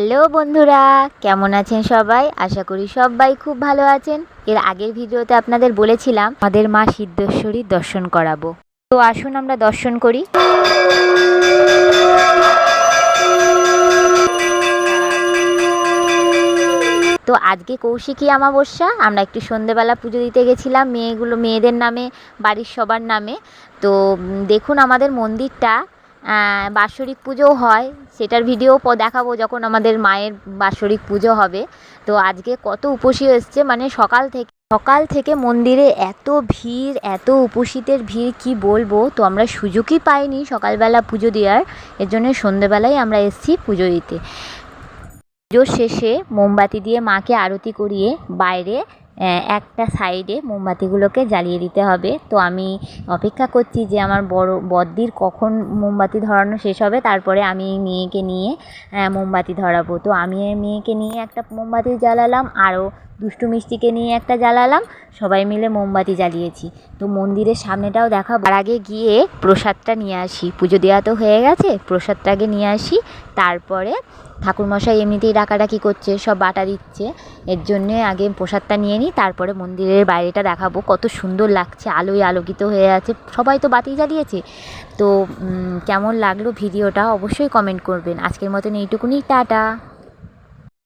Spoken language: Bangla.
হ্যালো বন্ধুরা, কেমন আছেন সবাই? আশা করি সবাই খুব ভালো আছেন। এর আগের ভিডিওতে আপনাদের বলেছিলাম আমাদের মা সিদ্ধেশ্বরীর দর্শন করাবো। তো আসুন আমরা দর্শন করি। তো আজকে কৌশিকী অমাবস্যা, আমরা একটু সন্ধেবেলা পুজো দিতে গেছিলাম মেয়েদের নামে, বাড়ির সবার নামে। তো দেখুন আমাদের মন্দিরটা বাৎসরিক পুজোও হয়, সেটার ভিডিও দেখাবো যখন আমাদের মায়ের বাৎসরিক পুজো হবে। তো আজকে কত উপসী এসছে, মানে সকাল থেকে মন্দিরে এত ভিড়, এত উপসীদের ভিড় কি বলবো। তো আমরা সুযোগই পাইনি সকালবেলা পুজো দেওয়ার, এর জন্য সন্ধেবেলায় আমরা এসেছি পুজো দিতে। পুজোর শেষে মোমবাতি দিয়ে মাকে আরতি করিয়ে বাইরে একটা সাইডে মোমবাতিগুলোকে জ্বালিয়ে দিতে হবে। তো আমি অপেক্ষা করছি যে আমার বড়দির কখন মোমবাতি ধরানো শেষ হবে, তারপরে আমি মেয়েকে নিয়ে মোমবাতি ধরাবো। তো আমি মেয়েকে নিয়ে একটা মোমবাতি জ্বালালাম, আরও দুষ্টু মিষ্টিকে নিয়ে একটা জ্বালালাম, সবাই মিলে মোমবাতি জ্বালিয়েছি। তো মন্দিরের সামনেটাও দেখাবো। তার আগে গিয়ে প্রসাদটা নিয়ে আসি, পুজো দেওয়া তো হয়ে গেছে, প্রসাদটা আগে নিয়ে আসি। তারপরে ঠাকুরমশাই এমনিতেই ডাকাডাকি করছে, সব বাটা দিচ্ছে, এর জন্যে আগে প্রসাদটা নিয়ে নিই, তারপরে মন্দিরের বাইরেটা দেখাবো। কত সুন্দর লাগছে, আলোয় আলোকিত হয়ে আছে, সবাই তো বাতি জ্বালিয়েছে। তো কেমন লাগলো ভিডিওটা অবশ্যই কমেন্ট করবেন। আজকের মতন এইটুকুনি, টাটা।